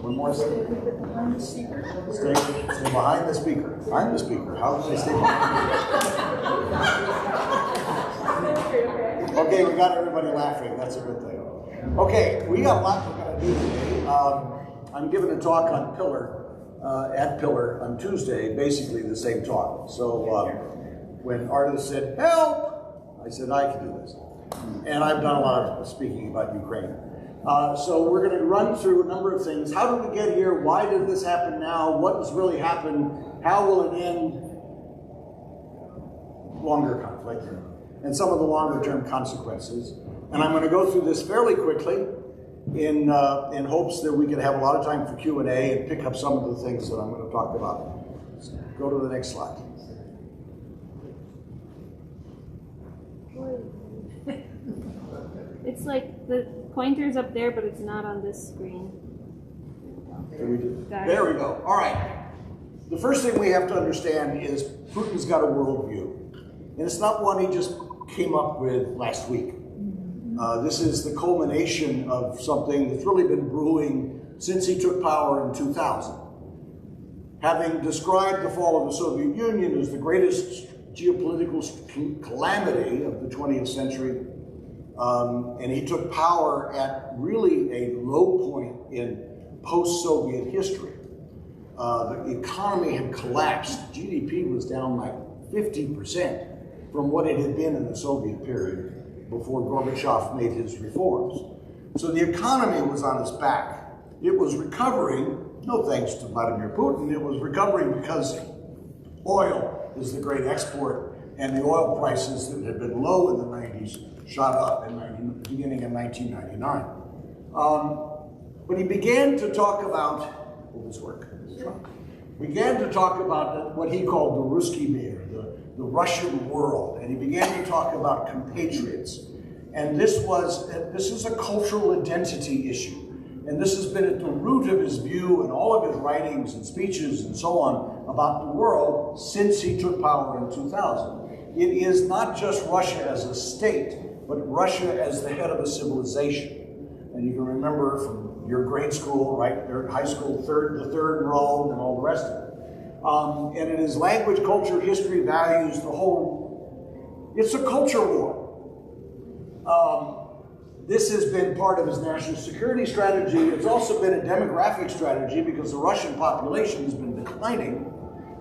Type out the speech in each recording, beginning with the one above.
One more. Stay behind the speaker. Stay behind the speaker. I'm the speaker. How can I stay behind? Okay, we got everybody laughing. That's a good thing. Okay, we got a lot we're going to do today. I'm giving a talk on at Pillar on Tuesday, basically the same talk. So when artists said, help, I said, I can do this. And I've done a lot of speaking about Ukraine. So we're going to run through a number of things. How did we get here? Why did this happen now? What has really happened? How will it end? Longer conflict. And some of the longer term consequences. And I'm going to go through this fairly quickly in hopes that we can have a lot of time for Q&A and pick up some of the things that I'm going to talk about. Let's go to the next slide. It's like the pointer's up there, but it's not on this screen. There we go. All right. The first thing we have to understand is Putin's got a worldview. And it's not one he just came up with last week. This is the culmination of something that's really been brewing since he took power in 2000. Having described the fall of the Soviet Union as the greatest geopolitical calamity of the 20th century, and he took power at really a low point in post-Soviet history. The economy had collapsed. GDP was down like 50% from what it had been in the Soviet period before Gorbachev made his reforms. So the economy was on its back. It was recovering, no thanks to Vladimir Putin, it was recovering because oil is the great export, and the oil prices that had been low in the 90s shot up beginning in 1999. But he began to talk about, will this work? Began to talk about what he called the Ruski Mir, the Russian world, and he began to talk about compatriots. And this is a cultural identity issue. And this has been at the root of his view and all of his writings and speeches and so on about the world since he took power in 2000. It is not just Russia as a state, but Russia as the head of a civilization. And you can remember from your grade school, right, or high school, the third Rome and all the rest of it. And it is language, culture, history, values, it's a culture war. This has been part of his national security strategy. It's also been a demographic strategy because the Russian population has been declining.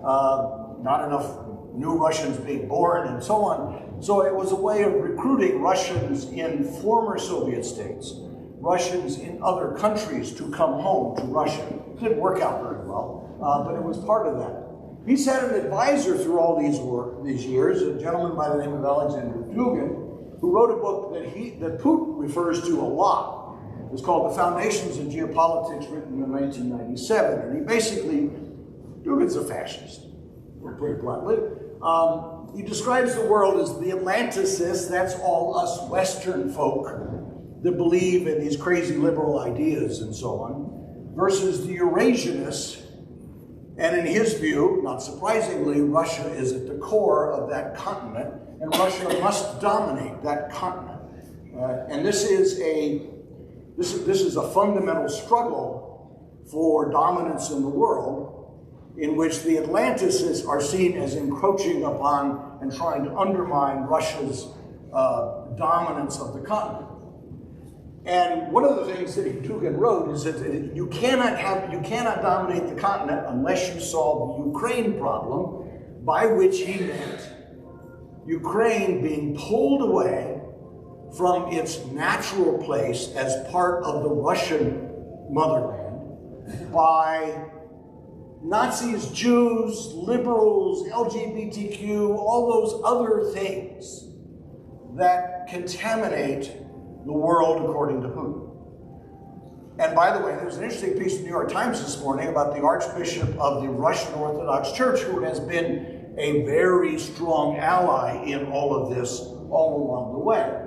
Not enough new Russians being born and so on. So it was a way of recruiting Russians in former Soviet states, Russians in other countries to come home to Russia. It didn't work out very well, but it was part of that. He's had an advisor through all these years, a gentleman by the name of Alexander Dugin, who wrote a book that Putin refers to a lot. It's called The Foundations of Geopolitics, written in 1997. And he basically, Dugin's a fascist, to put it bluntly. He describes the world as the Atlanticists, that's all us Western folk that believe in these crazy liberal ideas and so on, versus the Eurasianists. And in his view, not surprisingly, Russia is at the core of that continent, and Russia must dominate that continent. And this is a fundamental struggle for dominance in the world, in which the Atlanticists are seen as encroaching upon and trying to undermine Russia's dominance of the continent. And one of the things that Dugin wrote is that you cannot dominate the continent unless you solve the Ukraine problem, by which he meant Ukraine being pulled away from its natural place as part of the Russian motherland by Nazis, Jews, liberals, LGBTQ, all those other things that contaminate the world according to Putin. And by the way, there's an interesting piece in the New York Times this morning about the Archbishop of the Russian Orthodox Church, who has been a very strong ally in all of this all along the way.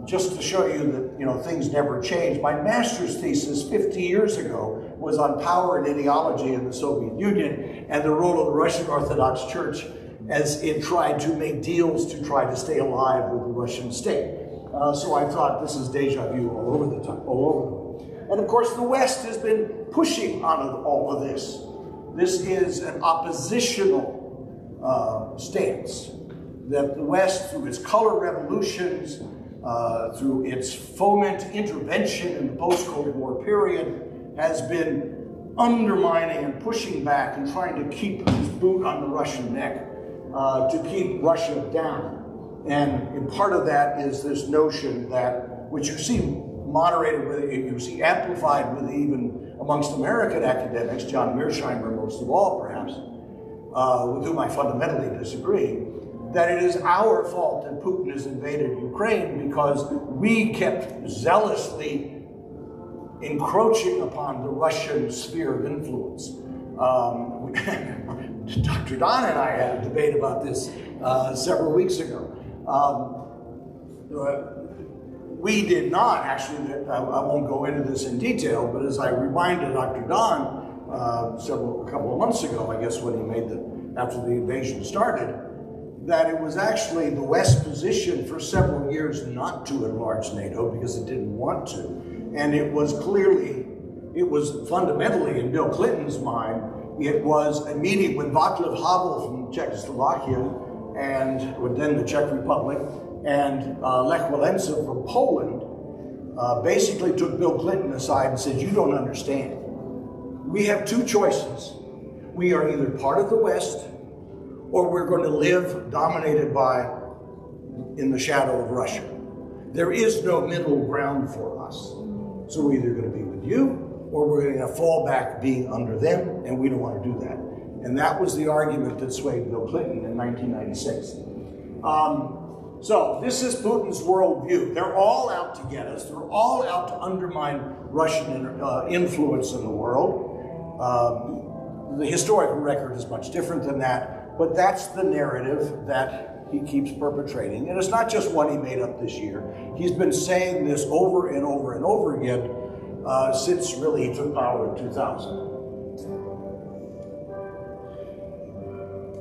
Just to show you that things never change. My master's thesis 50 years ago was on power and ideology in the Soviet Union and the role of the Russian Orthodox Church as it tried to make deals to try to stay alive with the Russian state. So I thought this is deja vu all over the time, all over. And of course, the West has been pushing on all of this. This is an oppositional stance that the West, through its color revolutions, through its foment intervention in the post-Cold War period, has been undermining and pushing back and trying to keep his boot on the Russian neck, to keep Russia down. And part of that is this notion that, which you see moderated with, you see amplified with even amongst American academics, John Mearsheimer most of all perhaps, with whom I fundamentally disagree, that it is our fault that Putin has invaded Ukraine because we kept zealously encroaching upon the Russian sphere of influence. Dr. Don and I had a debate about this several weeks ago. We did not, actually, I won't go into this in detail, but as I reminded Dr. Don a couple of months ago, I guess when he made after the invasion started, that it was actually the West's position for several years not to enlarge NATO because it didn't want to. And it was fundamentally in Bill Clinton's mind, it was immediate when Václav Havel from Czechoslovakia and then the Czech Republic and Lech Walesa from Poland basically took Bill Clinton aside and said, you don't understand. We have two choices. We are either part of the West or we're going to live dominated in the shadow of Russia. There is no middle ground for us. So we're either going to be with you or we're going to fall back being under them, and we don't want to do that. And that was the argument that swayed Bill Clinton in 1996. So this is Putin's worldview. They're all out to get us. They're all out to undermine Russian influence in the world. The historical record is much different than that, but that's the narrative that he keeps perpetrating. And it's not just one he made up this year. He's been saying this over and over and over again since really he took power in 2000.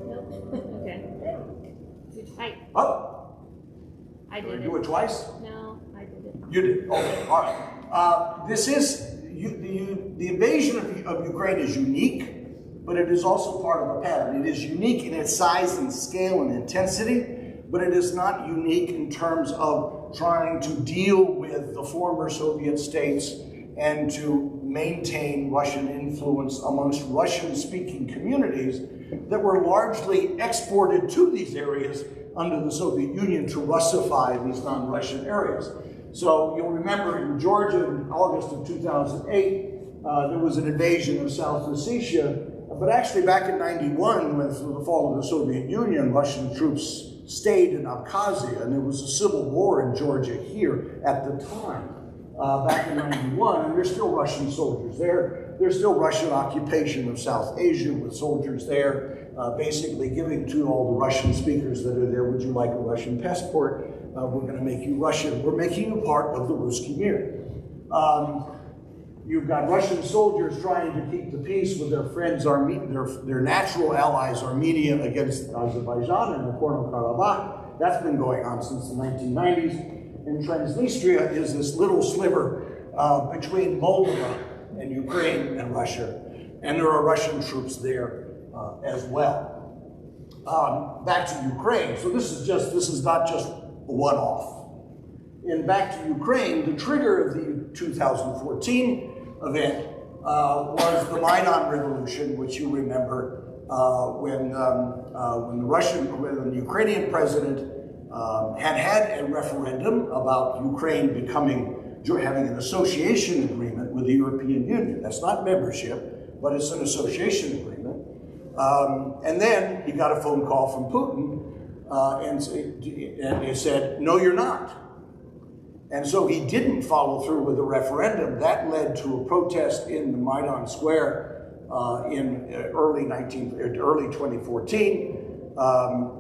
Nope. Okay. Too tight. Oh. I did it. Do it twice? No, I did it. You did. Okay. All right. This is the invasion of Ukraine is unique, but it is also part of a pattern. It is unique in its size and scale and intensity, but it is not unique in terms of trying to deal with the former Soviet states and to maintain Russian influence amongst Russian-speaking communities that were largely exported to these areas under the Soviet Union to Russify these non-Russian areas. So you'll remember in Georgia in August of 2008, there was an invasion of South Ossetia, but actually back in 91, with the fall of the Soviet Union, Russian troops stayed in Abkhazia, and there was a civil war in Georgia here at the time. Back in 91, and there's still Russian soldiers there. There's still Russian occupation of South Asia with soldiers there, basically giving to all the Russian speakers that are there, would you like a Russian passport? We're going to make you Russian. We're making you part of the Ruski Mir. You've got Russian soldiers trying to keep the peace with their friends, their natural allies, Armenia against Azerbaijan and Nagorno-Karabakh. That's been going on since the 1990s. And Transnistria is this little sliver between Moldova and Ukraine and Russia. And there are Russian troops there as well. Back to Ukraine. So this is not just a one-off. And back to Ukraine, the trigger of the 2014 event was the Maidan Revolution, which you remember when the Ukrainian president had a referendum about Ukraine having an association agreement with the European Union. That's not membership, but it's an association agreement. And then he got a phone call from Putin and he said, no, you're not. And so he didn't follow through with the referendum. That led to a protest in the Maidan Square in early 2014.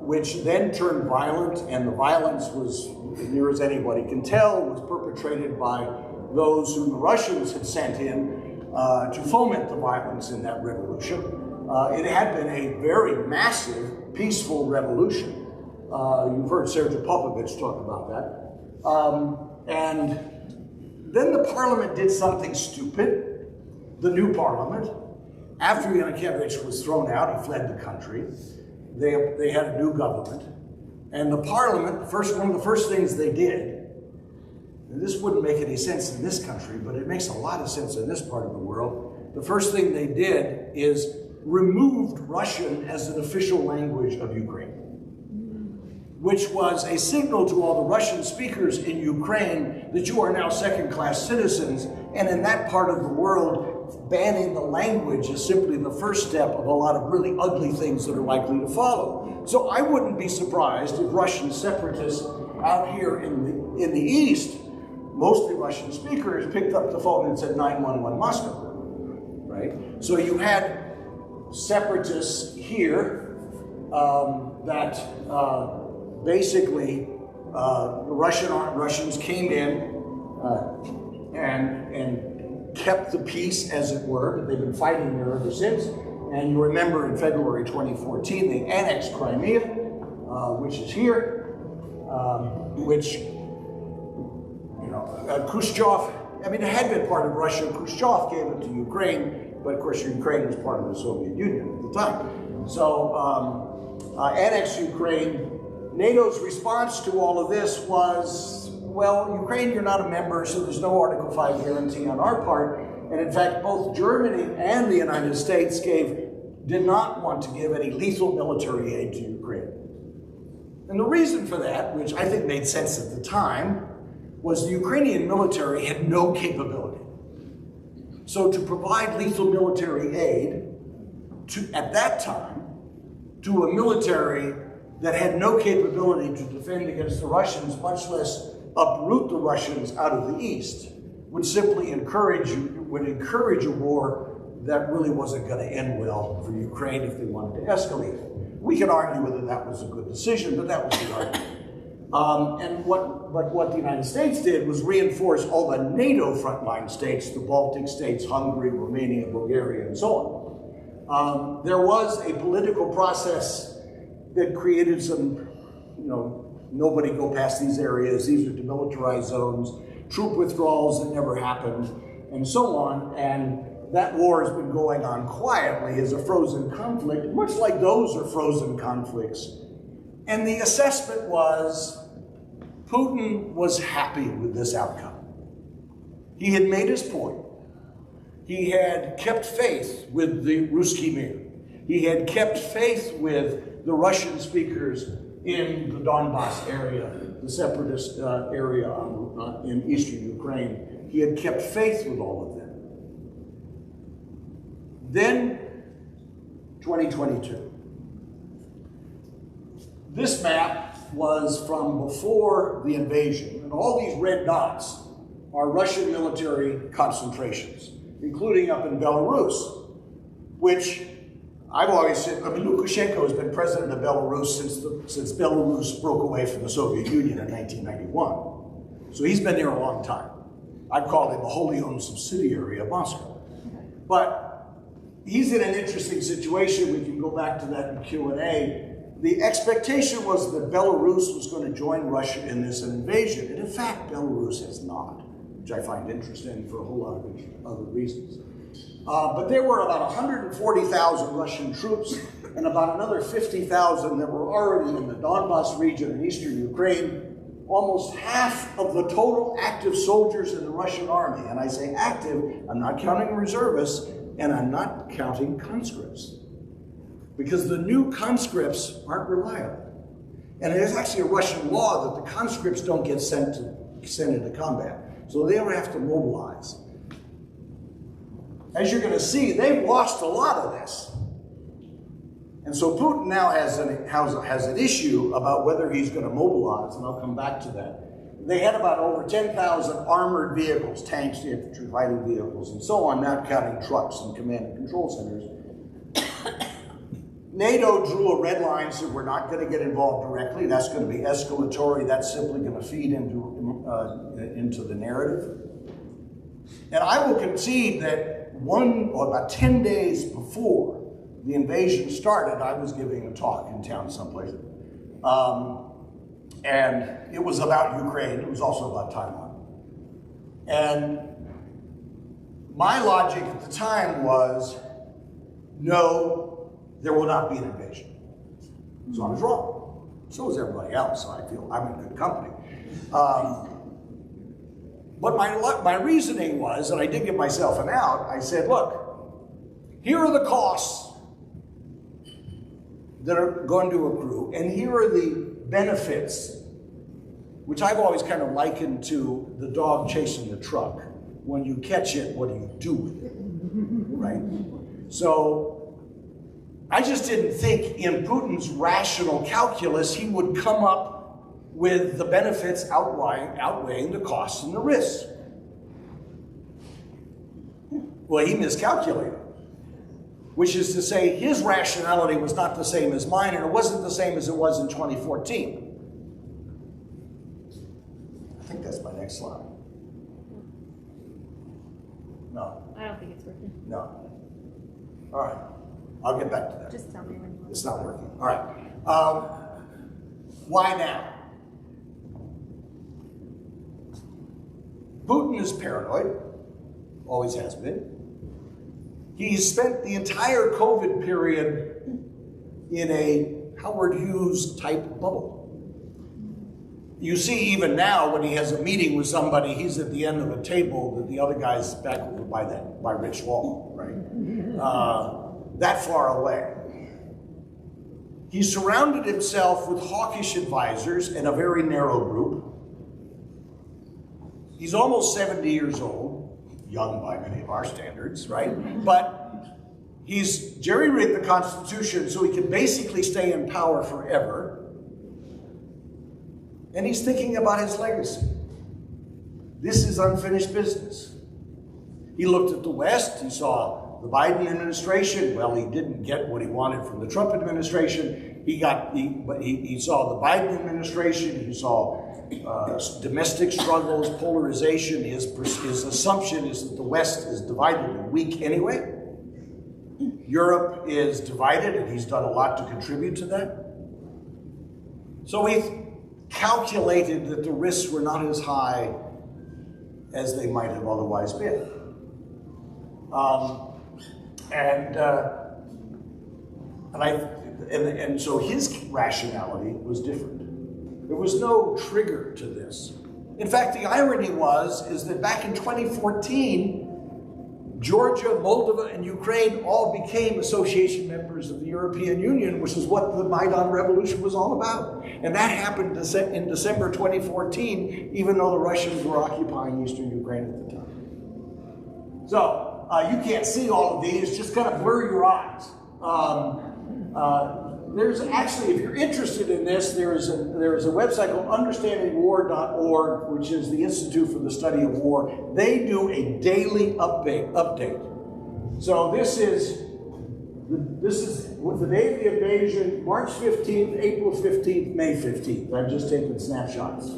Which then turned violent, and the violence was, as near as anybody can tell, was perpetrated by those who the Russians had sent in to foment the violence in that revolution. It had been a very massive, peaceful revolution. You've heard Sergei Popovich talk about that. And Then the parliament did something stupid. The new parliament, after Yanukovych was thrown out, he fled the country. They had a new government. And the parliament, one of the first things they did, and this wouldn't make any sense in this country, but it makes a lot of sense in this part of the world. The first thing they did is removed Russian as an official language of Ukraine, which was a signal to all the Russian speakers in Ukraine that you are now second-class citizens, and in that part of the world, banning the language is simply the first step of a lot of really ugly things that are likely to follow. So I wouldn't be surprised if Russian separatists out here in the East, mostly Russian speakers, picked up the phone and said 911 Moscow, right? So you had separatists here that basically the Russians came in and kept the peace, as it were. They've been fighting there ever since. And you remember in February 2014, they annexed Crimea, which is here, which, Khrushchev, I mean, it had been part of Russia. Khrushchev gave it to Ukraine, but of course Ukraine was part of the Soviet Union at the time. So annexed Ukraine. NATO's response to all of this was, well, Ukraine, you're not a member, so there's no Article 5 guarantee on our part. And in fact, both Germany and the United States did not want to give any lethal military aid to Ukraine. And the reason for that, which I think made sense at the time, was the Ukrainian military had no capability. So to provide lethal military aid at that time to a military that had no capability to defend against the Russians, much less uproot the Russians out of the East, would simply encourage a war that really wasn't going to end well for Ukraine if they wanted to escalate it. We can argue whether that was a good decision, but that was the argument. And what the United States did was reinforce all the NATO frontline states, the Baltic states, Hungary, Romania, Bulgaria, and so on. There was a political process that created some, nobody go past these areas, these are demilitarized zones, troop withdrawals that never happened, and so on. And that war has been going on quietly as a frozen conflict, much like those are frozen conflicts. And the assessment was, Putin was happy with this outcome. He had made his point. He had kept faith with the Ruski Mir. He had kept faith with the Russian speakers in the Donbass area, the separatist area in eastern Ukraine. He had kept faith with all of them. Then, 2022. This map was from before the invasion, and all these red dots are Russian military concentrations, including up in Belarus, which I've always said, Lukashenko has been president of Belarus since Belarus broke away from the Soviet Union in 1991. So he's been there a long time. I'd call him a wholly owned subsidiary of Moscow. But he's in an interesting situation. We can go back to that in Q&A. The expectation was that Belarus was going to join Russia in this invasion. And in fact, Belarus has not, which I find interesting for a whole lot of other reasons. But there were about 140,000 Russian troops and about another 50,000 that were already in the Donbass region in eastern Ukraine. Almost half of the total active soldiers in the Russian army. And I say active, I'm not counting reservists, and I'm not counting conscripts. Because the new conscripts aren't reliable. And there's actually a Russian law that the conscripts don't get sent into combat. So they don't have to mobilize. As you're going to see, they've lost a lot of this. And so Putin now has an issue about whether he's going to mobilize, and I'll come back to that. They had about over 10,000 armored vehicles, tanks, infantry, fighting vehicles, and so on, not counting trucks and command and control centers. NATO drew a red line, said we're not going to get involved directly. That's going to be escalatory. That's simply going to feed into the narrative. And I will concede that about 10 days before the invasion started, I was giving a talk in town someplace. And it was about Ukraine. It was also about Taiwan. And my logic at the time was, no, there will not be an invasion. So I was wrong. So was everybody else, so I feel I'm in good company. But my reasoning was, and I did give myself an out, I said, look, here are the costs that are going to accrue, and here are the benefits, which I've always kind of likened to the dog chasing the truck. When you catch it, what do you do with it, right? So I just didn't think in Putin's rational calculus he would come up with the benefits outweighing the costs and the risks. Well, he miscalculated, which is to say his rationality was not the same as mine, and it wasn't the same as it was in 2014. I think that's my next slide. No. I don't think it's working. No. All right. I'll get back to that. Just tell me when you want. It's not working. All right. Why now? Putin is paranoid. Always has been. He's spent the entire COVID period in a Howard Hughes type bubble. You see, even now, when he has a meeting with somebody, he's at the end of a table that the other guy's back over by Rich Wall, right? That far away. He surrounded himself with hawkish advisors and a very narrow group. He's almost 70 years old, young by many of our standards, right? But he's jerry-rigged the Constitution so he can basically stay in power forever. And he's thinking about his legacy. This is unfinished business. He looked at the West, he saw the Biden administration. Well, he didn't get what he wanted from the Trump administration. He saw the Biden administration, he saw domestic struggles, polarization. His assumption is that the West is divided and weak anyway. Europe is divided, and he's done a lot to contribute to that. So he calculated that the risks were not as high as they might have otherwise been. And so his rationality was different. There was no trigger to this. In fact, the irony is that back in 2014, Georgia, Moldova, and Ukraine all became association members of the European Union, which is what the Maidan Revolution was all about. And that happened in December 2014, even though the Russians were occupying eastern Ukraine at the time. So you can't see all of these, just kind of blur your eyes. There's actually, if you're interested in this, there is a website called understandingwar.org, which is the Institute for the Study of War. They do a daily update. So this is with the day of the invasion, March 15th, April 15th, May 15th. I've just taken snapshots.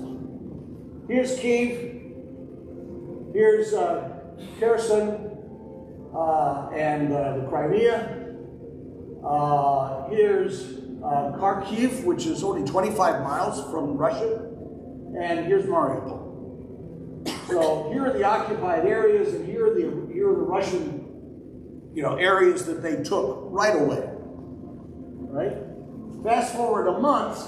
Here's Kyiv. Here's Kherson and the Crimea. Here's Kharkiv, which is only 25 miles from Russia, and here's Mariupol. So here are the occupied areas, and here are the Russian, areas that they took right away. Right? Fast forward a month,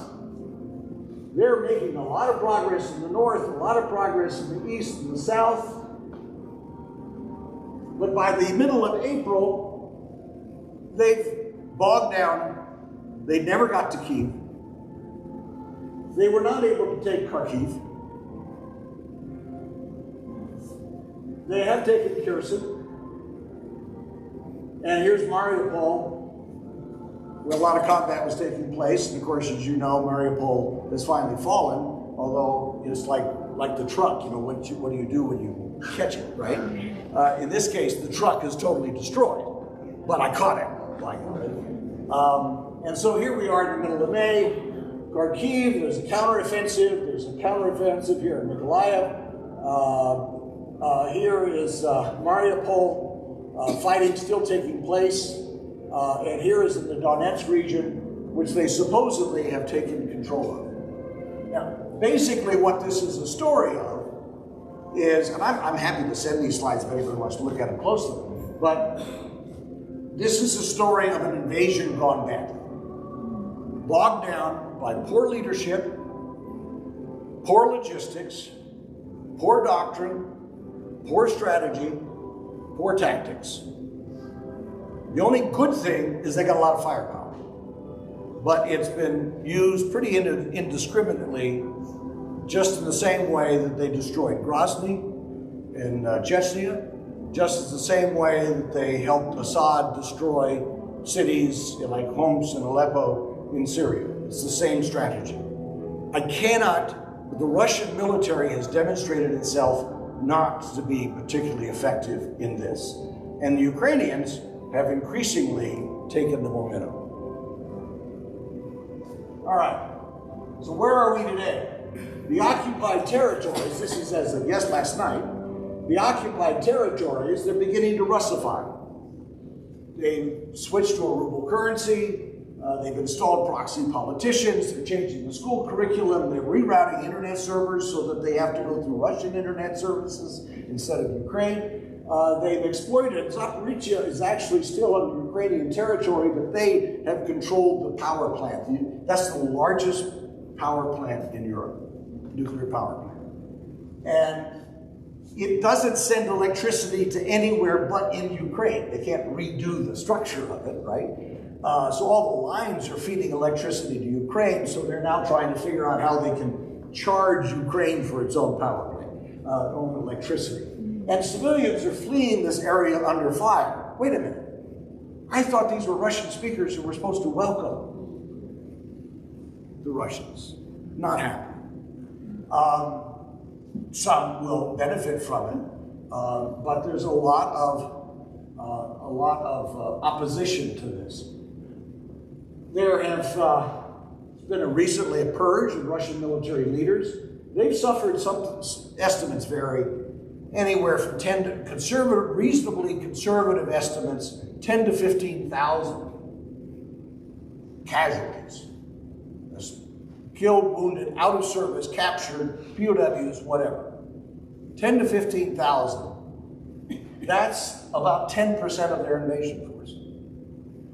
they're making a lot of progress in the north, a lot of progress in the east and the south. But by the middle of April, they've bogged down. They never got to Kyiv. They were not able to take Kharkiv. They have taken Kherson. And here's Mariupol, where a lot of combat was taking place. And of course, as you know, Mariupol has finally fallen, although it's like the truck, what do you do when you catch it, right? In this case, the truck is totally destroyed, but I caught it. And so here we are in the middle of May. Kharkiv, there's a counteroffensive. There's a counteroffensive here in Mykolaiv. Here is Mariupol, fighting still taking place. And here is in the Donetsk region, which they supposedly have taken control of. Now, basically what this is a story of is, and I'm happy to send these slides if anybody wants to look at them closely, but this is a story of an invasion gone badly. Bogged down by poor leadership, poor logistics, poor doctrine, poor strategy, poor tactics. The only good thing is they got a lot of firepower, but it's been used pretty indiscriminately, just in the same way that they destroyed Grozny in Chechnya, just as the same way that they helped Assad destroy cities like Homs and Aleppo in Syria. It's the same strategy. The Russian military has demonstrated itself not to be particularly effective in this. And the Ukrainians have increasingly taken the momentum. All right, so where are we today? The occupied territories, this is as of last night, the occupied territories, they're beginning to Russify. They've switched to a ruble currency, they've installed proxy politicians, they're changing the school curriculum, they're rerouting internet servers so that they have to go through Russian internet services instead of Ukraine. They've exploited, Zaporizhzhia is actually still under Ukrainian territory, but they have controlled the power plant. That's the largest power plant in Europe, nuclear power plant. And it doesn't send electricity to anywhere but in Ukraine. They can't redo the structure of it, right? So all the lines are feeding electricity to Ukraine, so they're now trying to figure out how they can charge Ukraine for its own power plant, own electricity. And civilians are fleeing this area under fire. Wait a minute. I thought these were Russian speakers who were supposed to welcome the Russians. Not happening. Some will benefit from it, but there's a lot of opposition to this. There have been recently a purge of Russian military leaders. They've suffered, some estimates vary, anywhere from 10 to reasonably conservative estimates, 10 to 15,000 casualties. Killed, wounded, out of service, captured, POWs, whatever. 10 to 15,000. That's about 10% of their invasion force,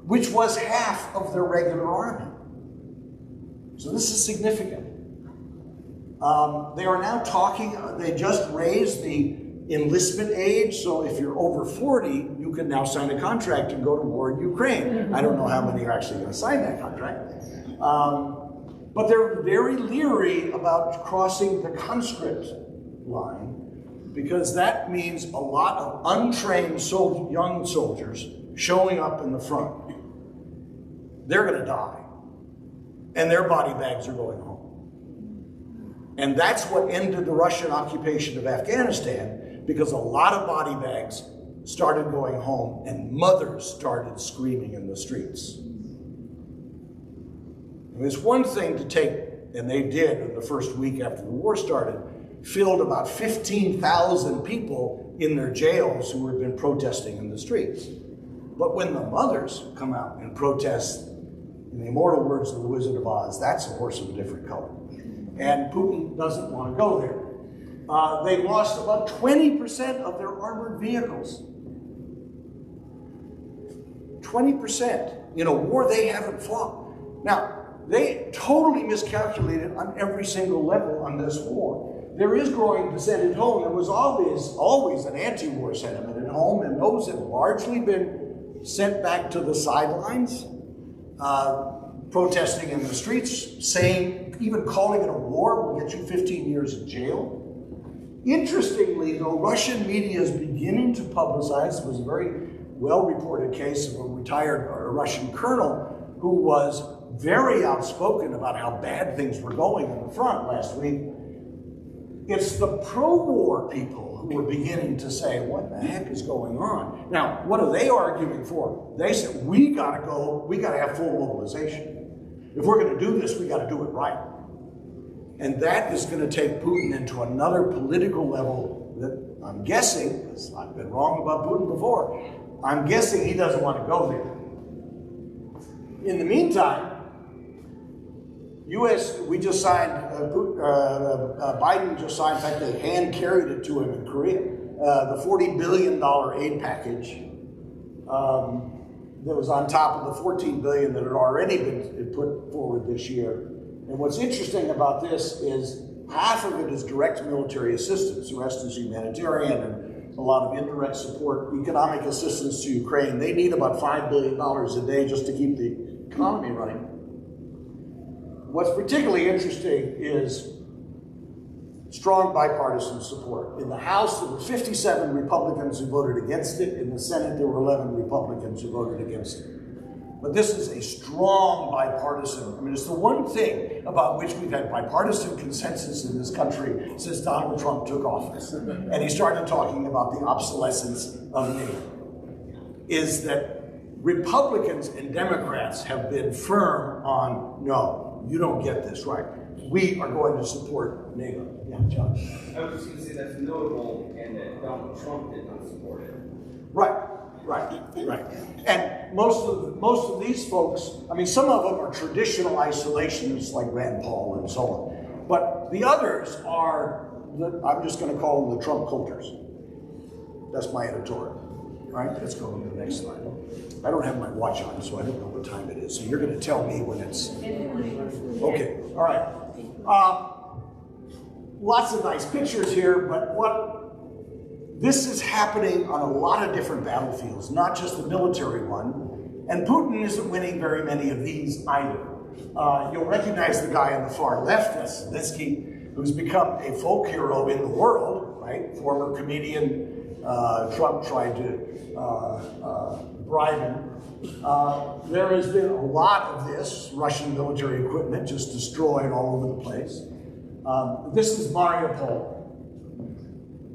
which was half of their regular army. So this is significant. They are now talking, they just raised the enlistment age, so if you're over 40, you can now sign a contract and go to war in Ukraine. I don't know how many are actually going to sign that contract. But they're very leery about crossing the conscript line, because that means a lot of untrained young soldiers showing up in the front. They're going to die, and their body bags are going home. And that's what ended the Russian occupation of Afghanistan, because a lot of body bags started going home, and mothers started screaming in the streets. It's one thing to take, and they did in the first week after the war started, filled about 15,000 people in their jails who had been protesting in the streets. But when the mothers come out and protest, in the immortal words of the Wizard of Oz, that's a horse of a different color. And Putin doesn't want to go there. They lost about 20% of their armored vehicles. 20% in a war they haven't fought. Now, they totally miscalculated on every single level on this war. There is growing dissent at home. There was always an anti-war sentiment at home, and those have largely been sent back to the sidelines, protesting in the streets, saying, even calling it a war will get you 15 years in jail. Interestingly, though, Russian media is beginning to publicize, it was a very well-reported case of a retired Russian colonel who was very outspoken about how bad things were going on the front last week. It's the pro-war people who are beginning to say, what the heck is going on? Now, what are they arguing for? They said, we gotta have full mobilization. If we're gonna do this, we gotta do it right. And that is gonna take Putin into another political level that I'm guessing, because I've been wrong about Putin before, I'm guessing he doesn't want to go there. In the meantime, we just signed, Biden just signed, in fact, they hand carried it to him in Korea, the $40 billion aid package that was on top of the $14 billion that had already been put forward this year. And what's interesting about this is half of it is direct military assistance, the rest is humanitarian and a lot of indirect support, economic assistance to Ukraine. They need about $5 billion a day just to keep the economy running. What's particularly interesting is strong bipartisan support. In the House, there were 57 Republicans who voted against it. In the Senate, there were 11 Republicans who voted against it. But this is a strong bipartisan, I mean, it's the one thing about which we've had bipartisan consensus in this country since Donald Trump took office. And he started talking about the obsolescence of NATO, is that Republicans and Democrats have been firm on, no, you don't get this right. We are going to support NATO. Yeah, John. I was just going to say that's notable, and that Donald Trump did not support it. Right. And most of these folks, I mean, some of them are traditional isolationists like Rand Paul and so on. But the others are, I'm just going to call them the Trump culters. That's my editorial. All right, let's go to the next slide. I don't have my watch on, so I don't know what time it is. So you're going to tell me when it's... Okay, all right. Lots of nice pictures here, but this is happening on a lot of different battlefields, not just the military one. And Putin isn't winning very many of these either. You'll recognize the guy on the far left, that's Zelensky, who's become a folk hero in the world, right? Former comedian, Trump tried to bribe him. There has been a lot of this Russian military equipment just destroyed all over the place. This is Mariupol.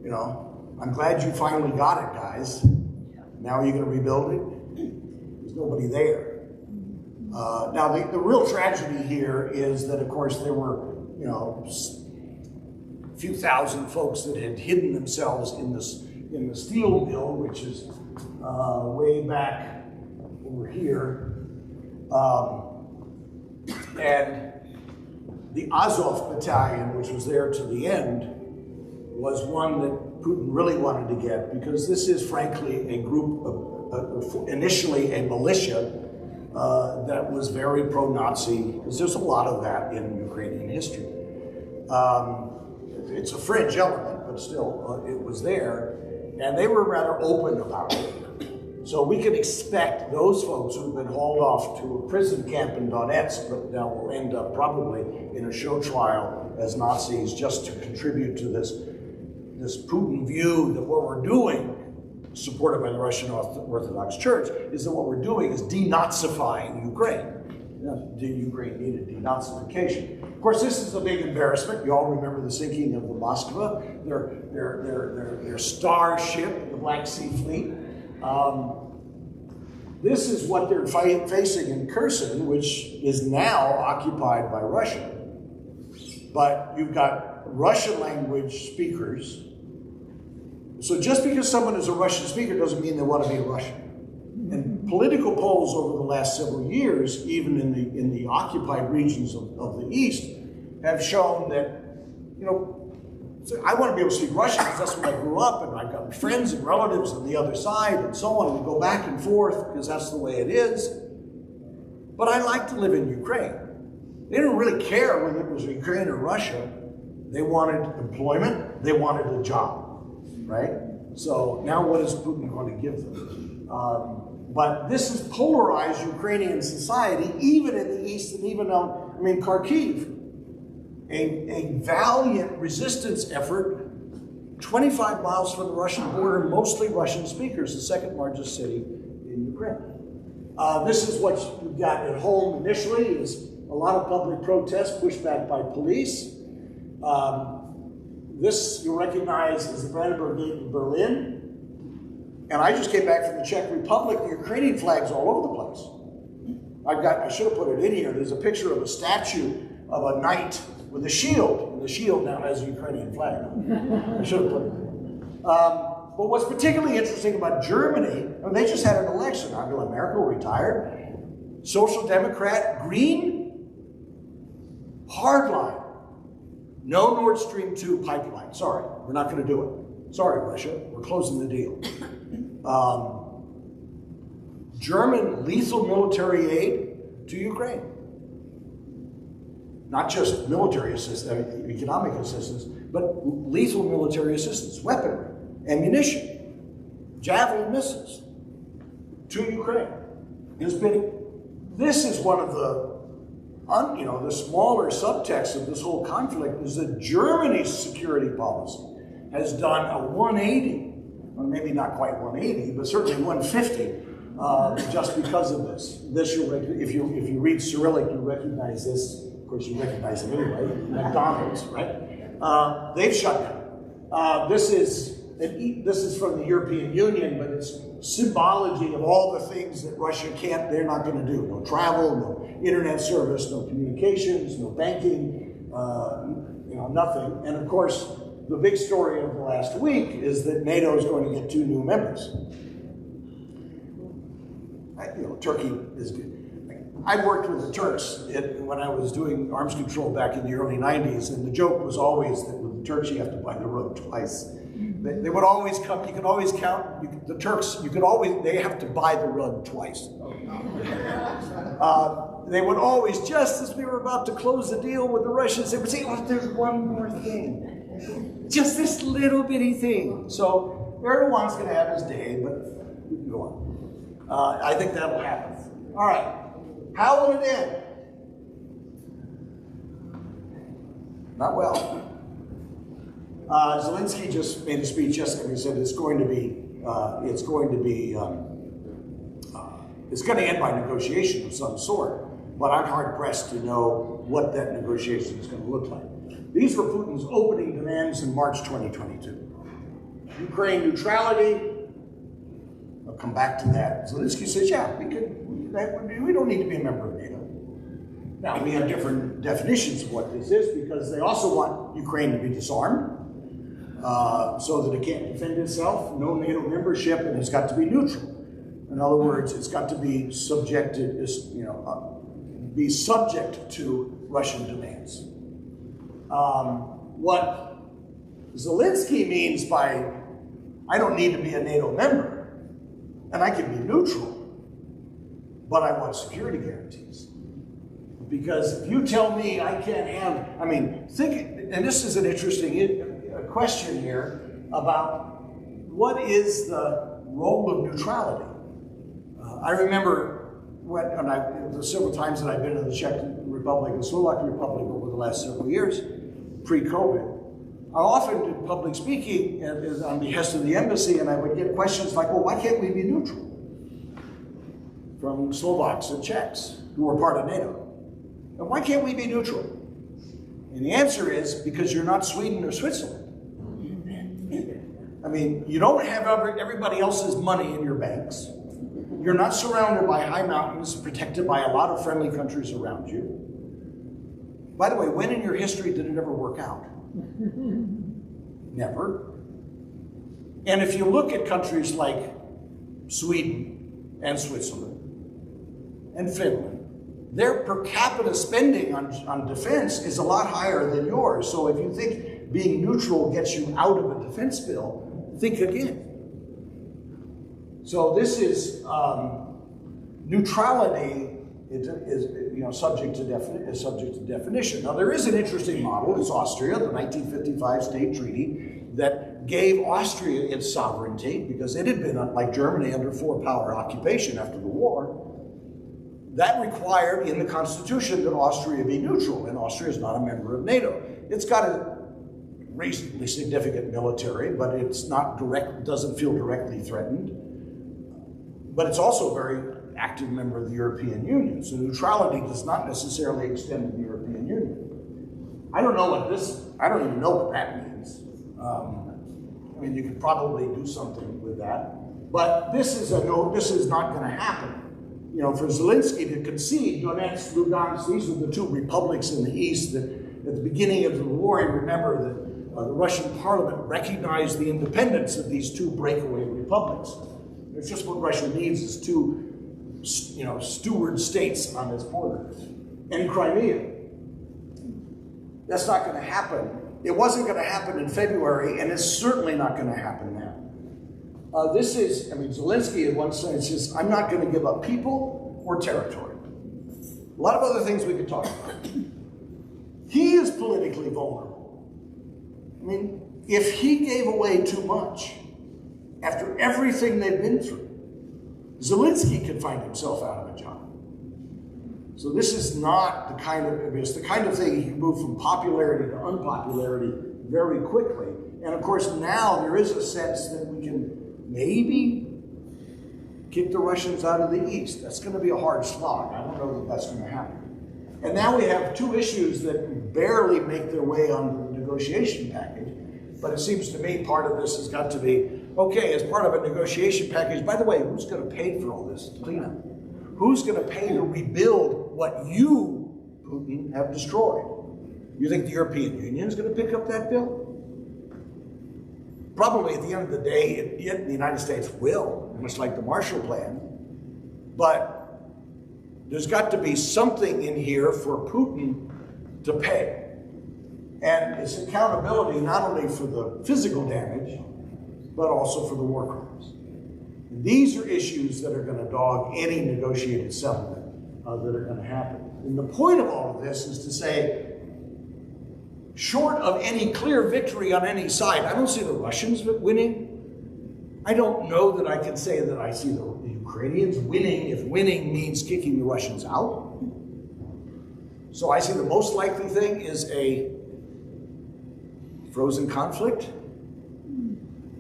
You know, I'm glad you finally got it, guys. Now are you going to rebuild it? There's nobody there. Now, the real tragedy here is that, of course, there were, you know, a few thousand folks that had hidden themselves in the steel mill, which is way back over here. And the Azov battalion, which was there to the end, was one that Putin really wanted to get, because this is frankly a group of, initially a militia that was very pro-Nazi, because there's a lot of that in Ukrainian history. It's a fringe element, but still it was there, and they were rather open about it. So we can expect those folks who've been hauled off to a prison camp in Donetsk, but now will end up probably in a show trial as Nazis, just to contribute to this Putin view that what we're doing, supported by the Russian Orthodox Church, is that what we're doing is denazifying Ukraine. Ukraine needed denazification. Of course, this is a big embarrassment. You all remember the sinking of the Moskva, their star ship, the Black Sea Fleet. This is what they're facing in Kherson, which is now occupied by Russia. But you've got Russian language speakers. So just because someone is a Russian speaker doesn't mean they want to be a Russian. And political polls over the last several years, even in the occupied regions of the East, have shown that, you know, so I want to be able to speak Russian because that's where I grew up, and I've got friends and relatives on the other side and so on. We go back and forth because that's the way it is. But I like to live in Ukraine. They didn't really care whether it was Ukraine or Russia. They wanted employment, they wanted a job, right? So now what is Putin going to give them? But this has polarized Ukrainian society, even in the East, and even on, I mean, Kharkiv, a valiant resistance effort 25 miles from the Russian border, mostly Russian speakers, the second largest city in Ukraine. This is what you've got at home initially, is a lot of public protests pushed back by police. This you'll recognize as the Brandenburg Gate in Berlin. And I just came back from the Czech Republic. The Ukrainian flag's all over the place. I should have put it in here. There's a picture of a statue of a knight with a shield. And the shield now has a Ukrainian flag. I should have put it in. But what's particularly interesting about Germany, I mean, they just had an election. Angela Merkel retired. Social Democrat, Green. Hard line. No Nord Stream 2 pipeline. Sorry, we're not going to do it. Sorry, Russia, we're closing the deal. German lethal military aid to Ukraine. Not just military assistance, economic assistance, but lethal military assistance, weaponry, ammunition, Javelin missiles to Ukraine. This is one of the the smaller subtext of this whole conflict is that Germany's security policy has done a 180, well, maybe not quite 180, but certainly 150, just because of this. If you read Cyrillic, you recognize this. Of course, you recognize it anyway. McDonald's, right? They've shut down. This is from the European Union, but it's symbology of all the things that Russia they're not going to do. No travel, no internet service, no communications, no banking, nothing. And of course, the big story of the last week is that NATO is going to get 2 new members. Turkey is good. I worked with the Turks when I was doing arms control back in the early 90s, and the joke was always that with the Turks you have to buy the rug twice. They would always come, you could always count, the Turks, they have to buy the rug twice. They would always, just as we were about to close the deal with the Russians, they would say, oh, there's one more thing. Just this little bitty thing. So Erdogan's going to have his day, but we can go on. I think that will happen. All right. How will it end? Not well. Zelensky just made a speech yesterday. He said it's going to end by negotiation of some sort. But I'm hard pressed to know what that negotiation is going to look like. These were Putin's opening demands in March 2022. Ukraine neutrality. I'll come back to that. Zelensky says, yeah, we don't need to be a member of NATO. Now, we have different definitions of what this is because they also want Ukraine to be disarmed so that it can't defend itself, no NATO membership, and it's got to be neutral. In other words, it's got to be subject to Russian demands. What Zelensky means by, I don't need to be a NATO member, and I can be neutral, but I want security guarantees. Because if you tell me I can't have, and this is an interesting question here about what is the role of neutrality. I remember the several times that I've been in the Czech Republic and Slovak Republic over the last several years, pre-COVID, I often did public speaking on behest of the embassy, and I would get questions like, well, why can't we be neutral? From Slovaks and Czechs who are part of NATO. And why can't we be neutral? And the answer is because you're not Sweden or Switzerland. You don't have everybody else's money in your banks. You're not surrounded by high mountains, protected by a lot of friendly countries around you. By the way, when in your history did it ever work out? Never. And if you look at countries like Sweden and Switzerland and Finland, their per capita spending on defense is a lot higher than yours. So if you think being neutral gets you out of a defense bill, think again. So this is neutrality is subject to definition. Now there is an interesting model. It's Austria, the 1955 state treaty that gave Austria its sovereignty because it had been, like Germany, under 4-power occupation after the war. That required in the Constitution that Austria be neutral, and Austria is not a member of NATO. It's got a reasonably significant military, but it's not doesn't feel directly threatened. But it's also a very active member of the European Union. So neutrality does not necessarily extend to the European Union. I don't even know what that means. You could probably do something with that. But this is not going to happen. For Zelensky to concede Donetsk, Lugansk, these are the 2 republics in the east that at the beginning of the war, you remember that the Russian parliament recognized the independence of these 2 breakaway republics. It's just what Russia needs is 2, steward states on its border. And Crimea. That's not going to happen. It wasn't going to happen in February, and it's certainly not going to happen now. Zelensky in one sense says, I'm not going to give up people or territory. A lot of other things we could talk about. He is politically vulnerable. I mean, if he gave away too much after everything they've been through, Zelensky could find himself out of a job. So this is not the kind of, it's the kind of thing you can move from popularity to unpopularity very quickly. And of course now there is a sense that we can maybe kick the Russians out of the East. That's going to be a hard slog. I don't know that that's going to happen. And now we have two issues that barely make their way on the negotiation package. But it seems to me part of this has got to be, okay, as part of a negotiation package, by the way, who's going to pay for all this cleanup? Who's going to pay to rebuild what you, Putin, have destroyed? You think the European Union is going to pick up that bill? Probably at the end of the day, the United States will, much like the Marshall Plan. But there's got to be something in here for Putin to pay. And it's accountability not only for the physical damage, but also for the war crimes. And these are issues that are going to dog any negotiated settlement that are going to happen. And the point of all of this is to say, short of any clear victory on any side, I don't see the Russians winning. I don't know that I can say that I see the Ukrainians winning if winning means kicking the Russians out. So I see the most likely thing is a frozen conflict,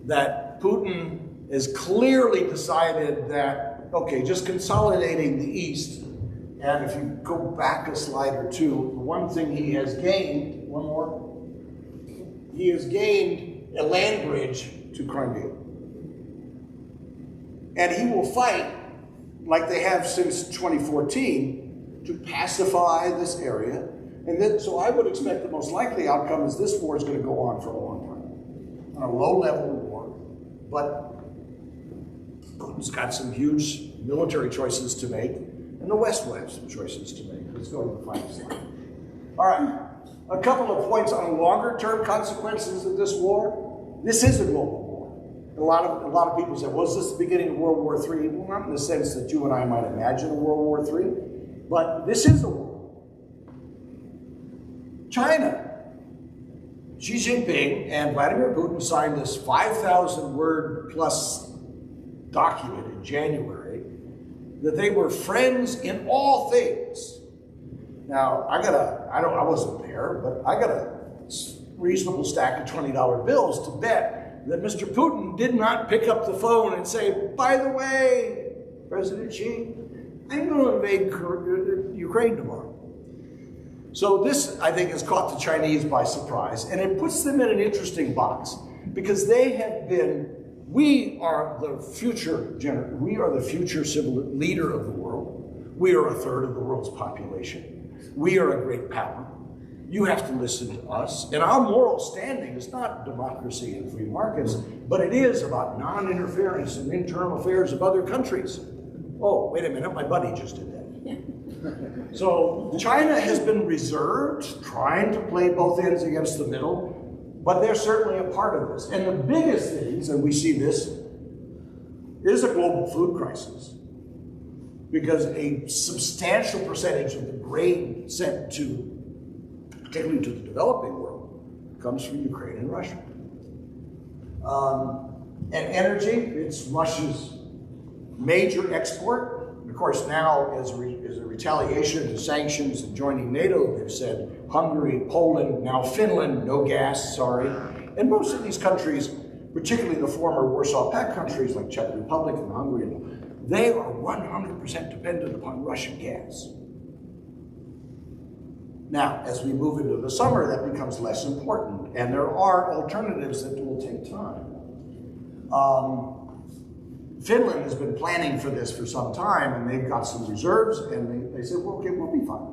that Putin has clearly decided that, okay, just consolidating the East, and if you go back a slide or two, the one thing he has gained, one more, he has gained a land bridge to Crimea. And he will fight, like they have since 2014, to pacify this area. And then, so I would expect the most likely outcome is this war is going to go on for a long time, on a low-level war. But Putin's got some huge military choices to make, and the West will have some choices to make. Let's go to the final slide. All right, a couple of points on longer-term consequences of this war. This is a global war. A lot of people say, well, is this the beginning of World War III? Well, not in the sense that you and I might imagine a World War III, but this is a war. China, Xi Jinping and Vladimir Putin signed this 5,000-word plus document in January that they were friends in all things. Now, I wasn't there, but I got a reasonable stack of $20 bills to bet that Mr. Putin did not pick up the phone and say, by the way, President Xi, I'm going to invade Ukraine tomorrow. So this, I think, has caught the Chinese by surprise, and it puts them in an interesting box because they have been, we are the future civil leader of the world. We are a third of the world's population. We are a great power. You have to listen to us. And our moral standing is not democracy and free markets, but it is about non-interference in internal affairs of other countries. Oh, wait a minute, my buddy just did that. So China has been reserved, trying to play both ends against the middle, but they're certainly a part of this. And the biggest things, and we see this, is a global food crisis. Because a substantial percentage of the grain sent to, particularly to the developing world, comes from Ukraine and Russia. And energy, it's Russia's major export. Of course, now, as a retaliation to sanctions and joining NATO, they've said Hungary, Poland, now Finland, no gas, sorry. And most of these countries, particularly the former Warsaw Pact countries like Czech Republic and Hungary, they are 100% dependent upon Russian gas. Now, as we move into the summer, that becomes less important, and there are alternatives that will take time. Finland has been planning for this for some time, and they've got some reserves, and they said, well, okay, we'll be fine.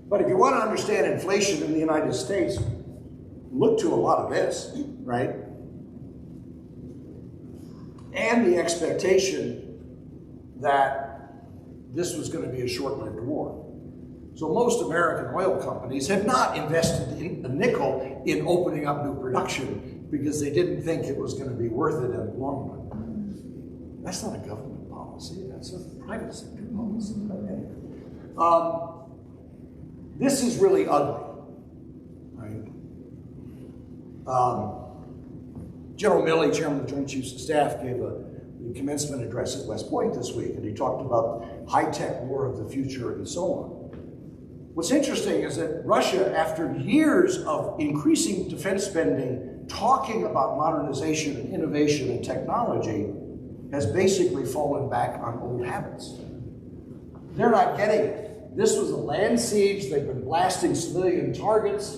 But if you want to understand inflation in the United States, look to a lot of this, right? And the expectation that this was going to be a short-lived war. So most American oil companies have not invested in a nickel in opening up new production because they didn't think it was going to be worth it in the long run. That's not a government policy, that's a private sector policy. This is really ugly, right? General Milley, Chairman of the Joint Chiefs of Staff, gave a commencement address at West Point this week, and he talked about high-tech war of the future and so on. What's interesting is that Russia, after years of increasing defense spending, talking about modernization and innovation and technology, has basically fallen back on old habits. They're not getting it. This was a land siege. They've been blasting civilian targets.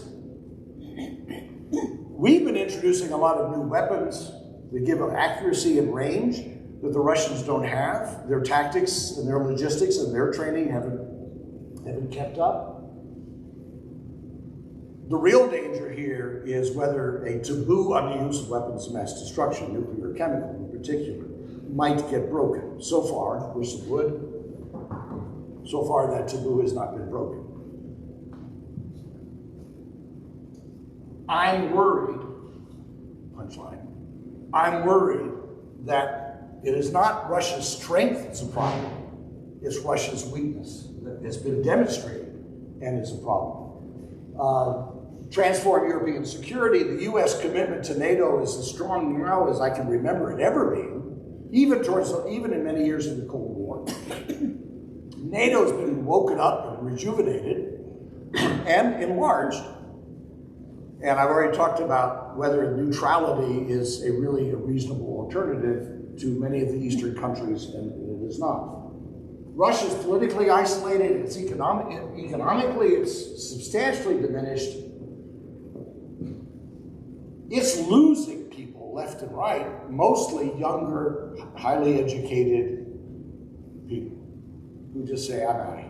We've been introducing a lot of new weapons that give them accuracy and range that the Russians don't have. Their tactics and their logistics and their training haven't kept up. The real danger here is whether a taboo on the use of weapons of mass destruction, nuclear or chemical in particular, might get broken. So far, wish it would. So far, that taboo has not been broken. I'm worried, punchline, I'm worried that it is not Russia's strength that's a problem, it's Russia's weakness that has been demonstrated and is a problem. Transform European security, the US commitment to NATO is as strong now as I can remember it ever being, even in many years of the Cold War. NATO's been woken up and rejuvenated and enlarged. And I've already talked about whether neutrality is a really reasonable alternative to many of the Eastern countries, and it is not. Russia's politically isolated, it's economically it's substantially diminished. It's losing people left and right, mostly younger, highly educated people who just say, I'm out of here.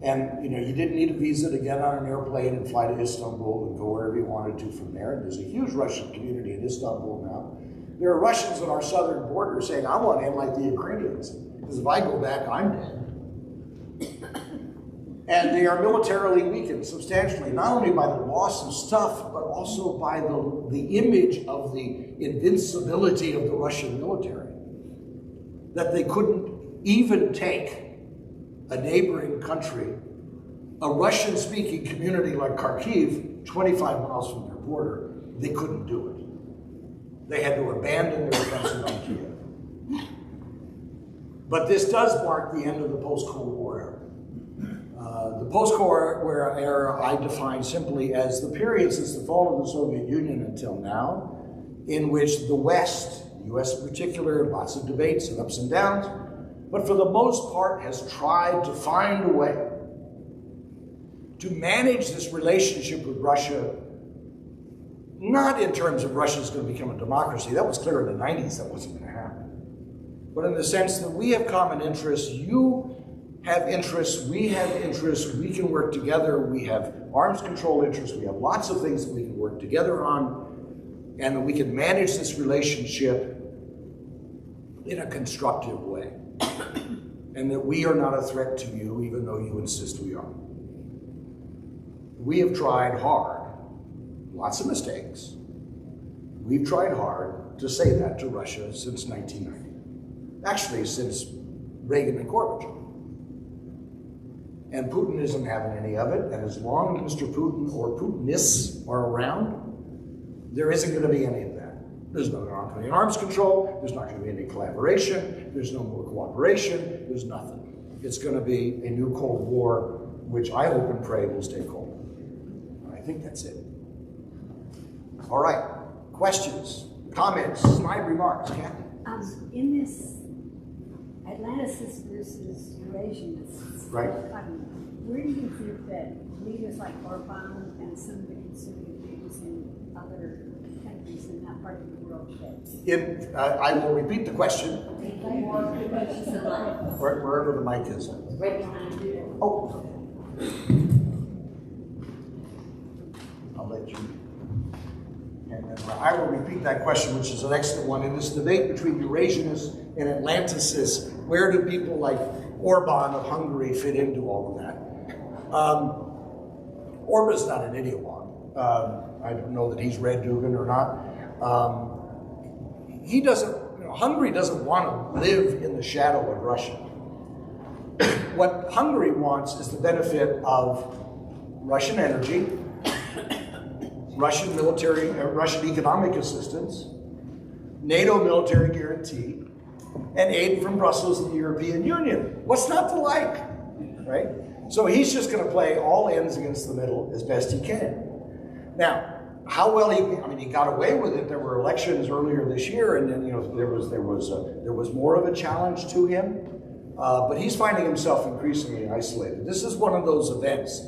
And you didn't need a visa to get on an airplane and fly to Istanbul and go wherever you wanted to from there. And there's a huge Russian community in Istanbul now. There are Russians on our southern border saying, I want in like the Ukrainians, because if I go back, I'm dead. And they are militarily weakened substantially, not only by the loss of stuff, but also by the image of the invincibility of the Russian military. That they couldn't even take a neighboring country, a Russian-speaking community like Kharkiv, 25 miles from their border, they couldn't do it. They had to abandon their defensive on Kiev. But this does mark the end of the post-Cold War era. The post-Cold War era I define simply as the period since the fall of the Soviet Union until now, in which the West, the US in particular, lots of debates and ups and downs, but for the most part has tried to find a way to manage this relationship with Russia, not in terms of Russia's going to become a democracy. That was clear in the 90s, that wasn't going to happen. But in the sense that we have common interests, you have interests, we have interests, we can work together, we have arms control interests, we have lots of things that we can work together on, and that we can manage this relationship in a constructive way. And that we are not a threat to you, even though you insist we are. We have tried hard, lots of mistakes. We've tried hard to say that to Russia since 1990. Actually, since Reagan and Gorbachev. And Putin isn't having any of it, and as long as Mr. Putin or Putinists are around, there isn't going to be any of that. There's no arms control, there's not going to be any collaboration, there's no more cooperation, there's nothing. It's going to be a new Cold War, which I hope and pray will stay cold. I think that's it. All right, questions, comments, snide remarks, Kathy? In this Atlanticist versus Eurasianists, right? Where do you think that leaders like Orban and some of the conservative leaders in other countries in that part of the world fit? I will repeat the question. Wherever the mic is. Right behind you. Oh. I'll let you. And then I will repeat that question, which is an excellent one. In this debate between Eurasianists and Atlanticists, where do people like Orban of Hungary fit into all of that? Orban's not an ideologue. I don't know that he's read Dugin or not. He doesn't, Hungary doesn't want to live in the shadow of Russia. What Hungary wants is the benefit of Russian energy, Russian military, Russian economic assistance, NATO military guarantee, and aid from Brussels and the European Union. What's not to like, right? So he's just going to play all ends against the middle as best he can. Now, how well he got away with it. There were elections earlier this year, and then there was more of a challenge to him. But he's finding himself increasingly isolated. This is one of those events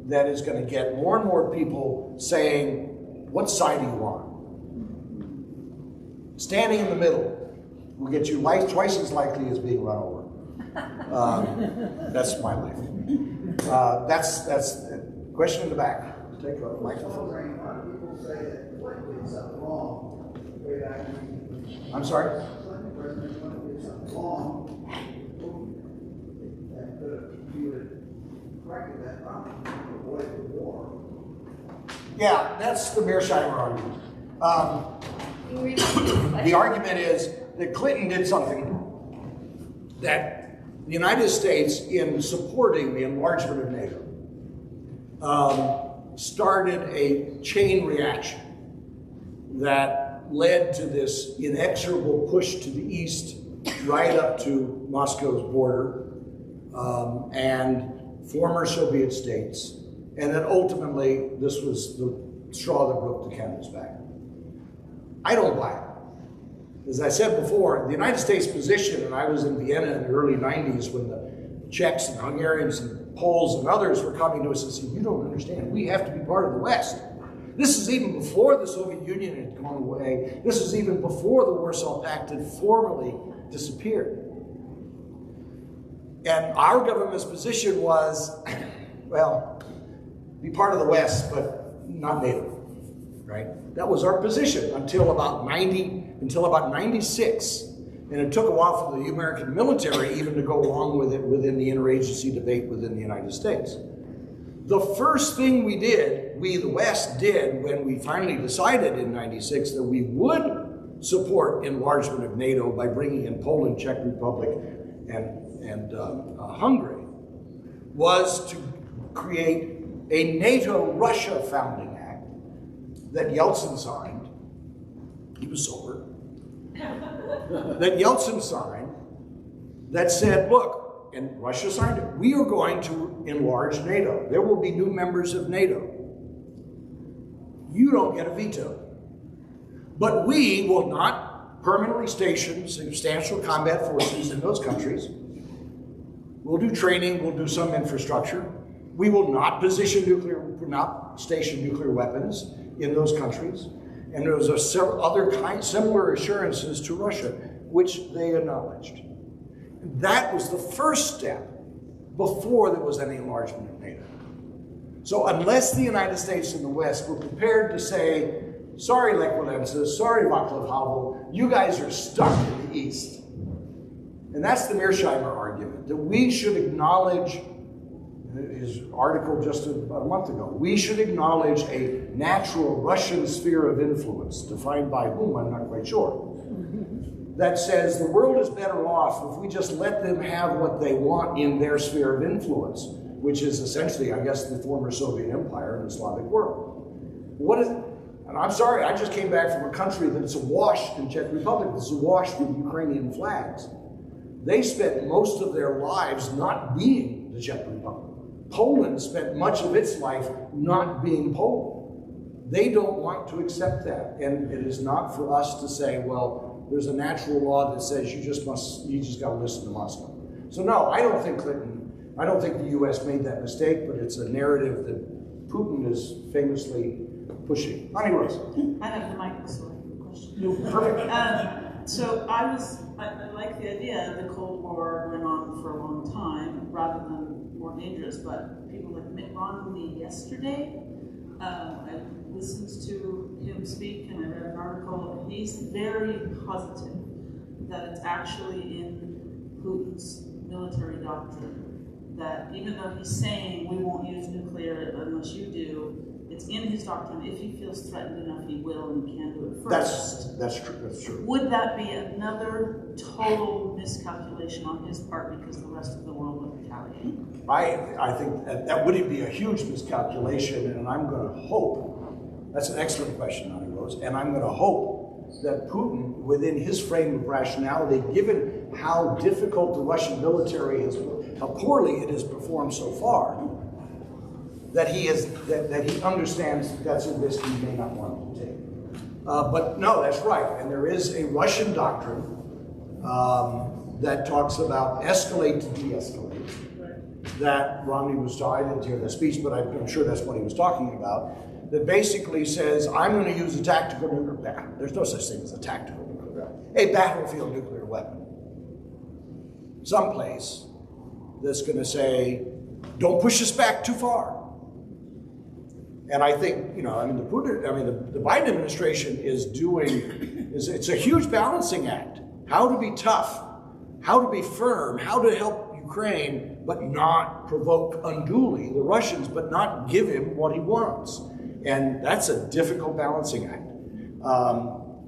that is going to get more and more people saying, "What side do you want?" Standing in the middle will get you twice as likely as being run over. That's my life. That's the question in the back. Take a microphone. I'm sorry? Yeah, that's the Mearsheimer argument. The argument is that Clinton did something that the United States, in supporting the enlargement of NATO, started a chain reaction that led to this inexorable push to the east, right up to Moscow's border, and former Soviet states, and that ultimately this was the straw that broke the camel's back. I don't buy it. As I said before, the United States position, and I was in Vienna in the early 90s when the Czechs and Hungarians and Poles and others were coming to us and saying, "You don't understand, we have to be part of the West." This is even before the Soviet Union had gone away. This is even before the Warsaw Pact had formally disappeared. And our government's position was, well, be part of the West, but not NATO, right? That was our position until about 96. And it took a while for the American military even to go along with it within the interagency debate within the United States. The first thing we did, we the West did, when we finally decided in 96 that we would support enlargement of NATO by bringing in Poland, Czech Republic, and Hungary, was to create a NATO-Russia founding act that Yeltsin signed. He was sober. That Yeltsin signed that said, look, and Russia signed it, we are going to enlarge NATO. There will be new members of NATO. You don't get a veto. But we will not permanently station substantial combat forces in those countries. We'll do training, we'll do some infrastructure. We will not station nuclear weapons in those countries. And there was several other similar assurances to Russia, which they acknowledged. That was the first step before there was any enlargement of NATO. So unless the United States and the West were prepared to say, sorry, Lech Walesa, sorry, Václav Havel, you guys are stuck in the East. And that's the Mearsheimer argument, that we should acknowledge, his article just about a month ago, we should acknowledge a natural Russian sphere of influence, defined by whom, I'm not quite sure, that says the world is better off if we just let them have what they want in their sphere of influence, which is essentially, I guess, the former Soviet Empire and the Slavic world. What is, and I'm sorry, I just came back from a country that's awash in Czech Republic, that's awash with Ukrainian flags. They spent most of their lives not being the Czech Republic. Poland spent much of its life not being Poland. They don't want to accept that. And it is not for us to say, well, there's a natural law that says you just got to listen to Moscow. So no, I don't think the US made that mistake, but it's a narrative that Putin is famously pushing. Honey Rose. I have the mic, so I have a question. No, perfect. So I like the idea the Cold War went on for a long time rather than more dangerous, but people like Mitt Romney yesterday, I listened to him speak and I read an article. He's very positive that it's actually in Putin's military doctrine that even though he's saying we won't use nuclear unless you do, it's in his doctrine. If he feels threatened enough, he will and he can do it first. That's true. That's true. Would that be another total miscalculation on his part because the rest of the world would retaliate? I think that would be a huge miscalculation, and I'm going to hope, that's an excellent question, Ani Rose, and I'm going to hope that Putin, within his frame of rationality, given how difficult the Russian military is, how poorly it has performed so far, that he understands that's a risk he may not want to take. But no, that's right, and there is a Russian doctrine that talks about escalate to de-escalate. That Romney was talking, I didn't hear the speech, but I'm sure that's what he was talking about, that basically says, I'm going to use a tactical nuclear weapon. There's no such thing as a tactical nuclear weapon. A battlefield nuclear weapon. Someplace that's going to say, don't push us back too far. And I think, the Biden administration is it's a huge balancing act. How to be tough, how to be firm, how to help Ukraine, but not provoke unduly the Russians, but not give him what he wants. And that's a difficult balancing act.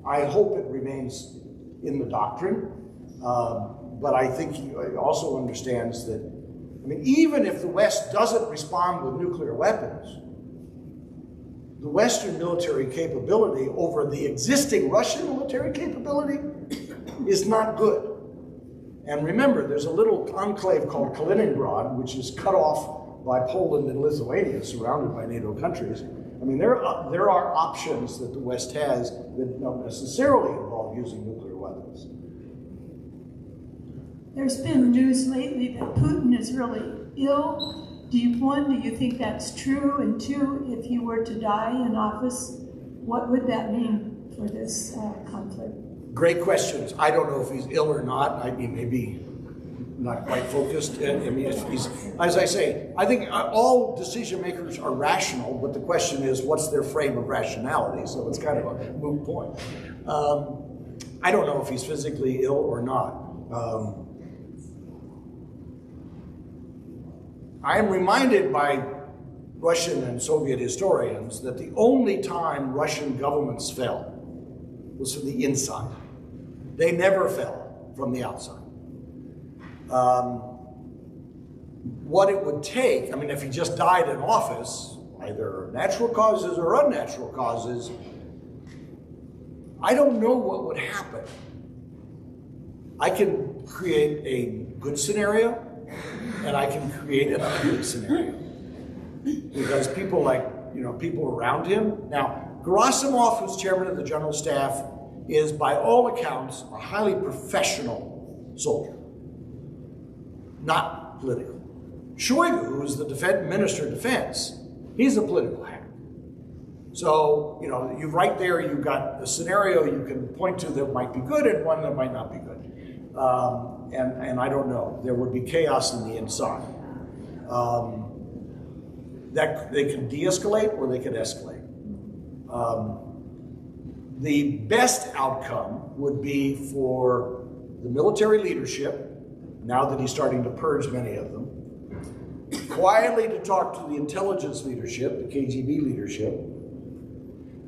I hope it remains in the doctrine, but I think he also understands that, even if the West doesn't respond with nuclear weapons, the Western military capability over the existing Russian military capability is not good. And remember, there's a little enclave called Kaliningrad, which is cut off by Poland and Lithuania, surrounded by NATO countries. There are options that the West has that don't necessarily involve using nuclear weapons. There's been news lately that Putin is really ill. Do you think that's true? And two, if he were to die in office, what would that mean for this conflict? Great questions. I don't know if he's ill or not. Maybe not quite focused. He's, as I say, I think all decision makers are rational, but the question is, what's their frame of rationality? So it's kind of a moot point. I don't know if he's physically ill or not. I am reminded by Russian and Soviet historians that the only time Russian governments fell was from the inside. They never fell from the outside. What it would take, if he just died in office, either natural causes or unnatural causes, I don't know what would happen. I can create a good scenario, and I can create an ugly scenario. Because people people around him. Now, Gerasimov, who's chairman of the General Staff, is by all accounts a highly professional soldier, not political. Shoigu, who is the Minister of Defense, he's a political hack. So, you right there, you've got a scenario you can point to that might be good and one that might not be good. And I don't know. There would be chaos in the inside. That they can de-escalate or they can escalate. The best outcome would be for the military leadership, now that he's starting to purge many of them, quietly to talk to the intelligence leadership, the KGB leadership,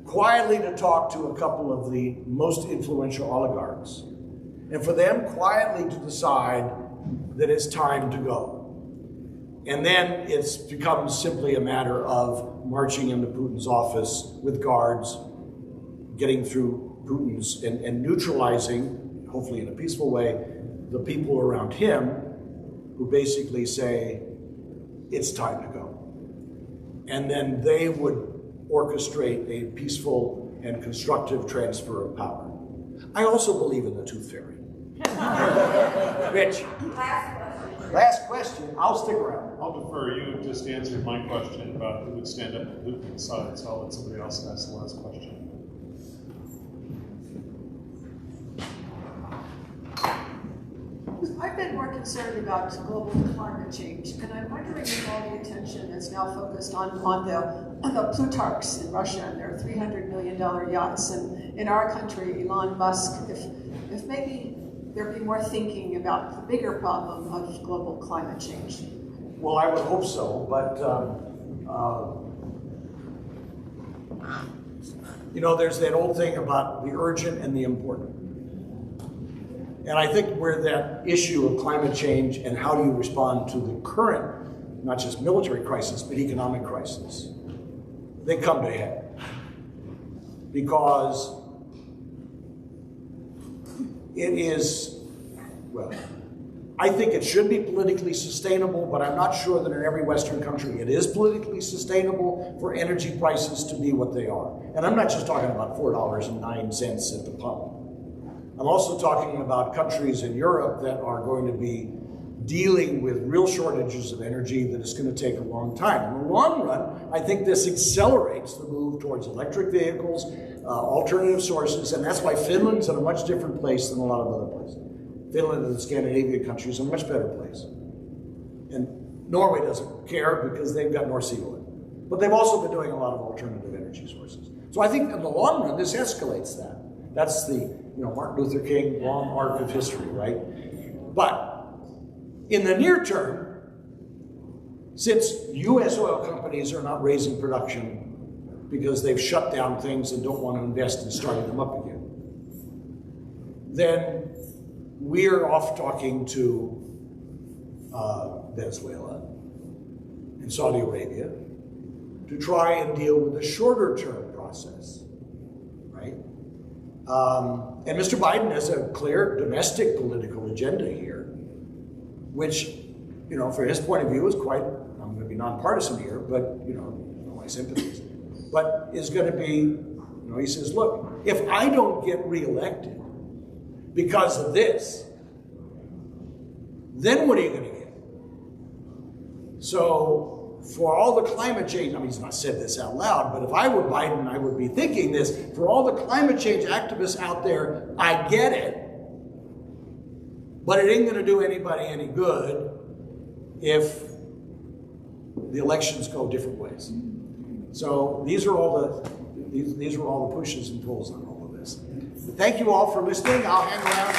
quietly to talk to a couple of the most influential oligarchs, and for them quietly to decide that it's time to go. And then it becomes simply a matter of marching into Putin's office with guards, getting through Putin's and neutralizing, hopefully in a peaceful way, the people around him who basically say, it's time to go. And then they would orchestrate a peaceful and constructive transfer of power. I also believe in the tooth fairy. Rich. Last question. I'll stick around. I'll defer. You just answered my question about who would stand up to Putin's side, so I'll let somebody else ask the last question. I've been more concerned about global climate change, and I'm wondering if all the attention is now focused on the Plutarchs in Russia and their $300 million yachts, and in our country, Elon Musk, if maybe there'd be more thinking about the bigger problem of global climate change. Well, I would hope so, but you know, there's that old thing about the urgent and the important. And I think where that issue of climate change and how do you respond to the current, not just military crisis, but economic crisis, they come to head. Because it is, well, I think it should be politically sustainable, but I'm not sure that in every Western country it is politically sustainable for energy prices to be what they are. And I'm not just talking about $4.09 at the pump. I'm also talking about countries in Europe that are going to be dealing with real shortages of energy that is going to take a long time. In the long run, I think this accelerates the move towards electric vehicles, alternative sources, and that's why Finland's in a much different place than a lot of other places. Finland and the Scandinavian countries are a much better place. And Norway doesn't care because they've got North Sea oil. But they've also been doing a lot of alternative energy sources. So I think in the long run, this escalates that. That's the Martin Luther King long arc of history, right? But in the near term, since U.S. oil companies are not raising production because they've shut down things and don't want to invest in starting them up again, then we're off talking to Venezuela and Saudi Arabia to try and deal with the shorter term process, right? And Mr. Biden has a clear domestic political agenda here, which, for his point of view is quite, I'm going to be nonpartisan here, but, my sympathies, but is going to be, he says, look, if I don't get reelected because of this, then what are you going to get? So for all the climate change, he's not said this out loud, but if I were Biden, I would be thinking this, for all the climate change activists out there, I get it, but it ain't going to do anybody any good if the elections go different ways. So these are all the pushes and pulls on all of this. Thank you all for listening. I'll hang around.